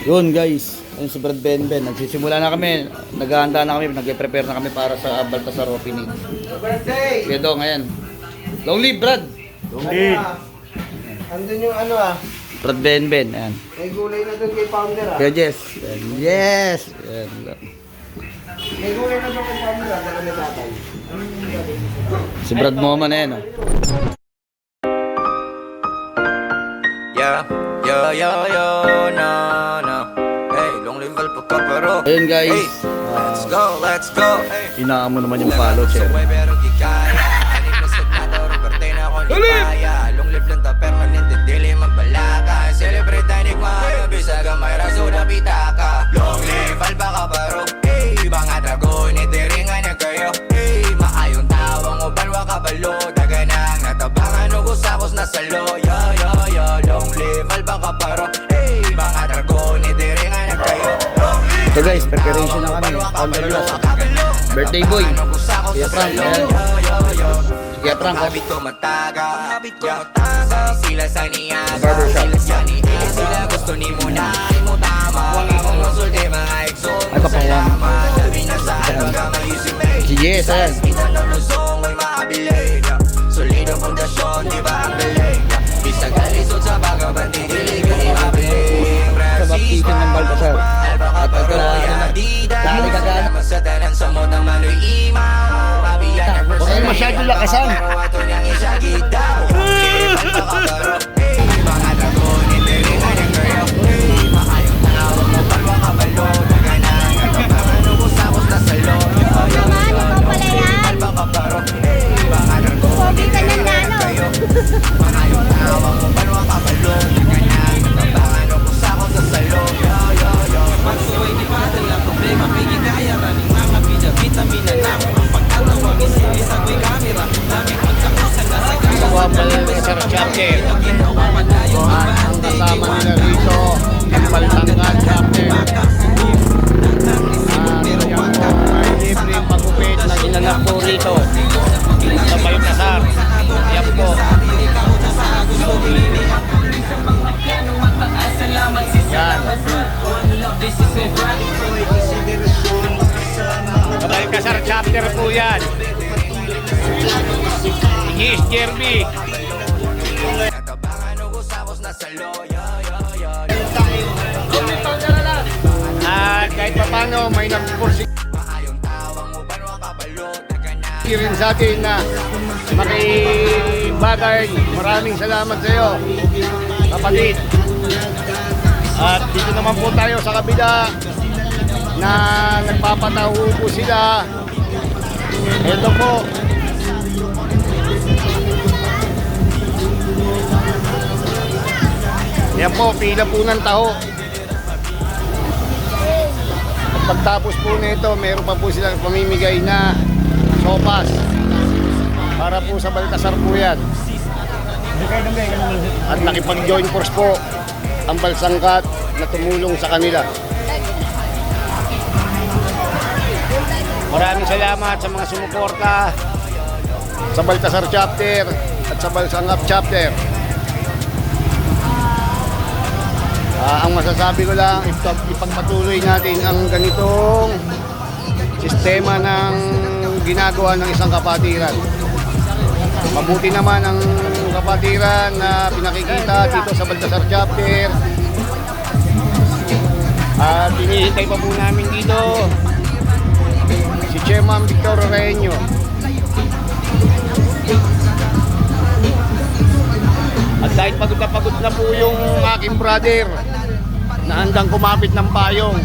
Yun guys, ayun si Brad Benben. Nagsisimula na kami, naghahanda na kami, nagpe-prepare na kami para sa Baltasar opening. Kaya dong, ayan. Long live Brad! Long live! Andun yung ano Brad Benben, ayan. may gulay na doon kay Founder Kaya Jess, ayan. Yes! Ayan. May gulay na doon kay Founder dala ni tatay. Si Brad Moman, ayan. Oh. No. Hey, long live Alpacaparo. Ayun guys, Let's go. Hey. inaamo naman yung palo, Cher. Pero gigaya. Anik na sa nato, Roberte na ako di kaya. Long live lang ta permanente, dili magbalaka. Celebrate tayo mga bisag ang may raso na pitaka. Long live Alpacaparo. Hey, mga dragon, itiringan na kayo. Hey, maayong tawang uban wakabalo. Daganang natabangan o gusakos na salo. Yo, long live Alpacaparo. Hey, mga dragon, itiringan na kayo. So guys, preparation na kami. On the last. Birthday boy. Kaya Frank, ayan. Kaya Frank, oh. Habit ko mataga, sila sa niya, Barbershop. sila sa niya, sila gusto ni mo na mo tama. Huwag akong masulti mga exo. Ay, kapawang. Sabi na sa alam ka mag-isip eh. Si Jess, ayan. Kita ng lusong may makabili. Solidong pundasyon, di ba ang galing? Bisa galisod sa bagabandi, dilig ka ni mabiling. Sa baptisan ng Baltasar. At ito na, dali ka gana. Masatanan sa mo ng maloy imaw. Pabiyan ang Huwag kayo masyado lakasan. pero ato niyang isagitaw. Mga dragon, itiringan ang kayo. Makayong tawag mo, palwa kabalo. Naganang nagkapangan, ubos-abos na salo. Palwa kabaro. Mga dragon, itiringan ang kayo. Makayong tawag mo, palwa kabalo. Naganang nagkapangan, ubos-abos na salo. Pagsuway di padala, problema pigigaya. Raning mga vitamina na ang pagkatawag isip-isag may camera. Dami pagkakusan na sa kaya. Sa Baltasar chapter. Ang kasama nila rito, ang Baltangan chapter. Yan po, may libreng pagupit na ginanap po rito. Sa Baltasar. Yan po. Yan. Sa Baltasar chapter po yan. Yes, Jeremy. Nagkapangan, ubos-abos na salo. At kahit pa paano, may nagpursige Makayong tawang mo, palwa kabalo. Naganang rin sa atin na makibagay. Maraming salamat sa iyo, kapatid. At dito naman po tayo sa kabila na nagpapataho po sila. Ito po. Yan po, pila po ng taho. At pagtapos po nito, meron pa po silang pamimigay na sopas. Para po sa Baltasar po yan. At nakipag-join force po ang Balsangkat na tumulong sa kanila. Maraming salamat sa mga sumuporta sa Baltasar chapter at sa Balsangkat chapter. Ang masasabi ko lang, ipagpatuloy natin ang ganitong sistema ng ginagawa ng isang kapatiran. Mabuti naman ang kapatiran na pinakikita dito sa Baltasar chapter. At hinihintay pa po namin dito si Chairman Victor Reño. At dahil pagod na po yung aking brother na handang kumapit ng payong.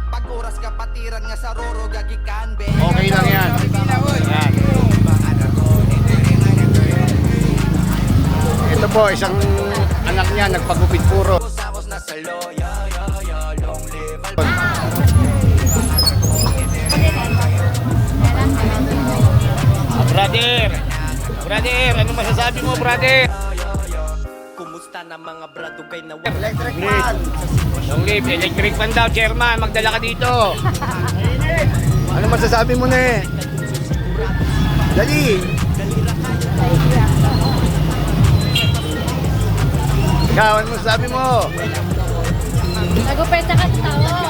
Pag-oras kapatiran nga sa roro gagikan be. Okay lang yan. Yan. Ito po, isang anak niya nagpagupit puro. Usapos na salo, long live Brother, ano masasabi mo, brother? Kumusta na mga brado kay na Electric fan. Long live, electric fan daw, chairman. Magdala ka dito. Ano masasabi mo na eh? Dali. Ikaw, ano sabi mo? Nagupit sa tao.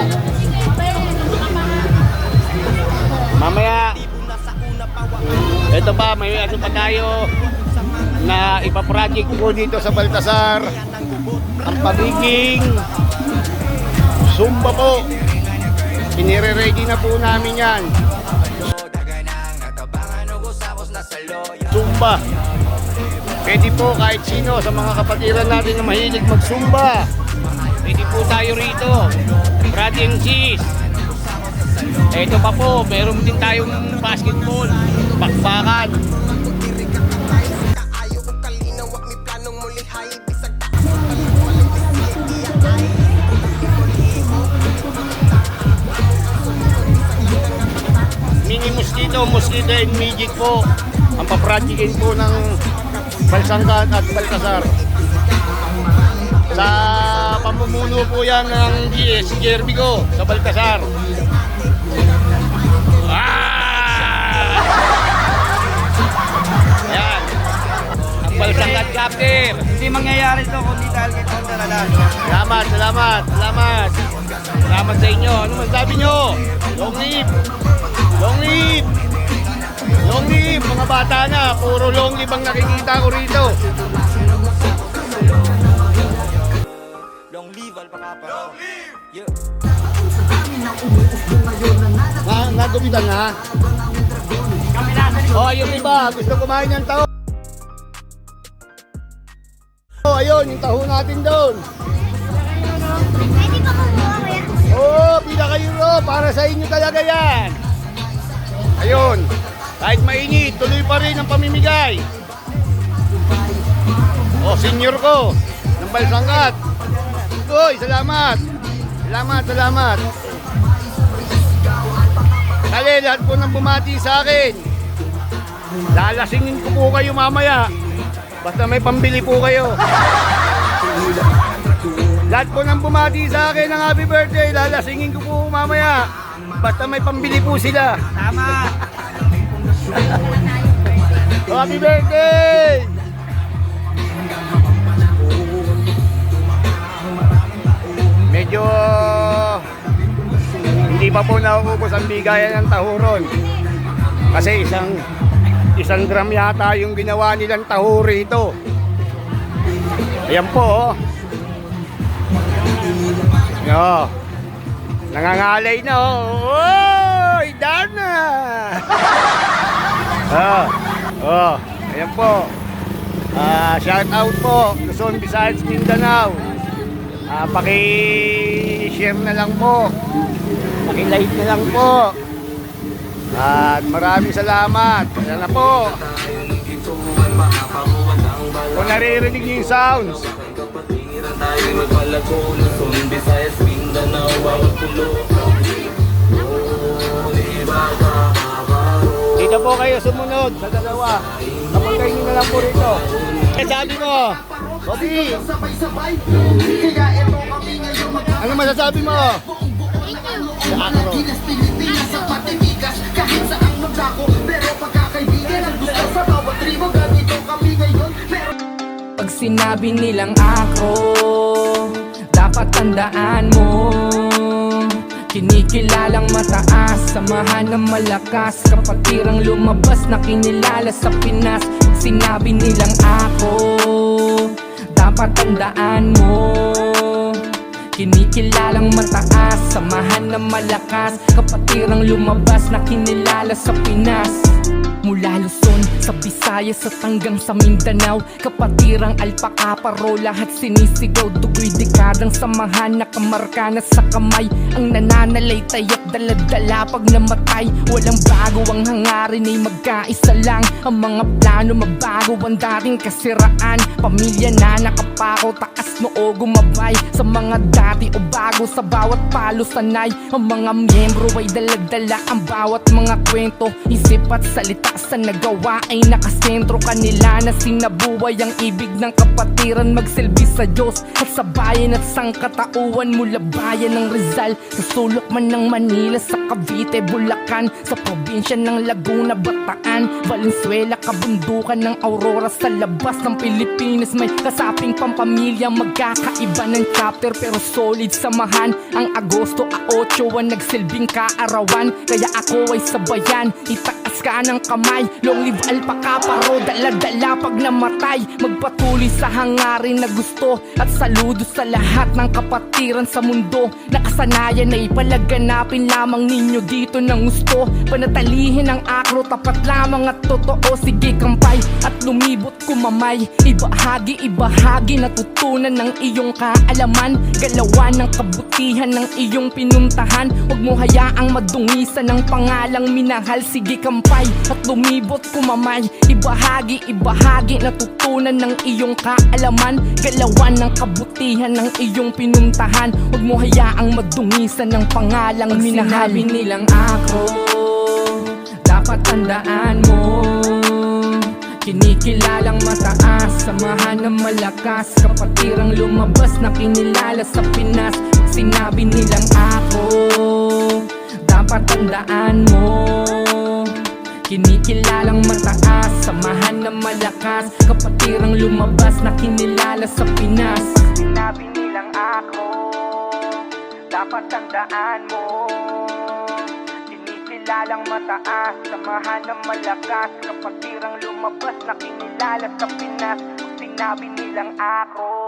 Mamaya, ito pa, may ano pa tayo na ipaproject ko dito sa Baltasar. Ang pagiging Zumba po. Inire-ready na po namin yan. Zumba. Pwede po kahit sino sa mga kapatiran natin na mahilig mag-Zumba. Pwede po tayo rito. Brady and Cheese. Ito pa po, meron din tayong basketball, bakbakan. Mini mosquito and midget po ang papratikin po ng Balsangkat at Baltasar. Sa pamumuno po yan ng GS Jerby ko sa Baltasar. Ayan. Ang Balsangkat chapter. Hindi mangyayari ito kundi dahil kay Tonda na lang. Salamat. Salamat sa inyo. Ano masasabi nyo? Long live! Long live! Mga bata na. Puro long live ang nakikita ko rito. Long live, Alpacapa. Long live! Yeah. Nagubitan na. Oh, yung iba. Gusto kumain ng taho. Oh, ayun. Yung taho natin doon. Pwede pa kumuha kuya? Oh, pila kayo ro. Para sa inyo talaga yan. Ayun. Kahit mainit, tuloy pa rin ang pamimigay. Oh, senior ko. Ng Balsangkat. Uy, salamat. Salamat. Kali, lahat po nang bumati sa akin. Lalasingin ko po kayo mamaya. Basta may pambili po kayo. Lahat po nang bumati sa akin ng happy birthday. Lalasingin ko po mamaya. Basta may pambili po sila. Tama! Happy birthday! Medyo hindi pa po nauubos ang bigayan ng tahuron. Kasi isang gram yata yung ginawa nilang taho rito. Ayan po. Oh. Nangangalay na oh. Oy, Dana! Ayan po. Shout out po Luzon, Visayas, Mindanao. Paki-share na lang po. Paki-like na lang po. At maraming salamat. Ayan na po. Kung naririnig niyo yung sounds. Dito po kayo sumunod sa dalawa. Kapagay niyo na lang po rito. Sabi mo, Bobby, ano masasabi mo? Pag sinabi nilang ako, dapat tandaan mo, kinikilalang mataas, samahan ng malakas, kapatirang lumabas na kinilala sa Pinas. Pag sinabi nilang ako, dapat tandaan mo, kinikilalang mataas, samahan ng malakas, kapatirang lumabas na kinilala sa Pinas. Mula Luzon, sa Visayas at hanggang sa Mindanao, kapatirang alpakaparo, lahat sinisigaw. Dugoy dekadang samahan, nakamarka na sa kamay. Ang nananalaytay at daladala pag namatay. Walang bago, ang hangarin ay magkaisa lang. Ang mga plano mabago, ang dating kasiraan. Pamilya na nakapako, taas noo gumabay. Sa mga dati o bago, sa bawat palo sanay. Ang mga miyembro ay daladala, ang bawat mga kwento. Isip at salita sa nagawa ay nakasentro. Kanila na sinabuhay ang ibig ng kapatiran, magsilbi sa Diyos at sa bayan na at sangkatauhan mula bayan ng Rizal, sa sulok man ng Manila, sa Cavite, Bulacan, sa probinsya ng Laguna, Bataan, Valenzuela, kabundukan ng Aurora, sa labas ng Pilipinas may kasaping pampamilya, magkakaiba ng chapter pero solid samahan. Ang Agosto a 8 ang nagsilbing kaarawan, kaya ako ay sabayan, itaas ka ng kamay, long live alpaka paro, dala-dala pag namatay, magpatuloy sa hangarin na gusto, at saludo sa lahat ng kapatiran sa mundo, nakasanayan ay palaganapin lamang ninyo dito ng gusto, panatalihin ang akro, tapat lamang at totoo, sige kampay at lumibot kumamay, ibahagi natutunan ng iyong kaalaman, galawan ng kabutihan ng iyong pinuntahan, huwag mo hayaang madungisan ng pangalang minahal, sige kampay at lumibot kumamay, ibahagi natutunan ng iyong kaalaman, galawan ng kabutihan ng iyong pinuntahan, huwag mo hayaang madungisan ng pangalang minahal. Sinabi nilang akro, dapat tandaan mo, kinikilalang mataas, samahan ng malakas, kapatirang lumabas na kinilala sa Pinas. Sinabi nilang ako, dapat tandaan mo, kinikilalang mataas, samahan ng malakas, kapatirang lumabas na kinilala sa Pinas. Sinabi nilang ako, dapat tandaan mo, kinikilalang mataas, samahan ng malakas, kapatirang lumabas na kinilala sa Pinas. Sinabi nilang ako,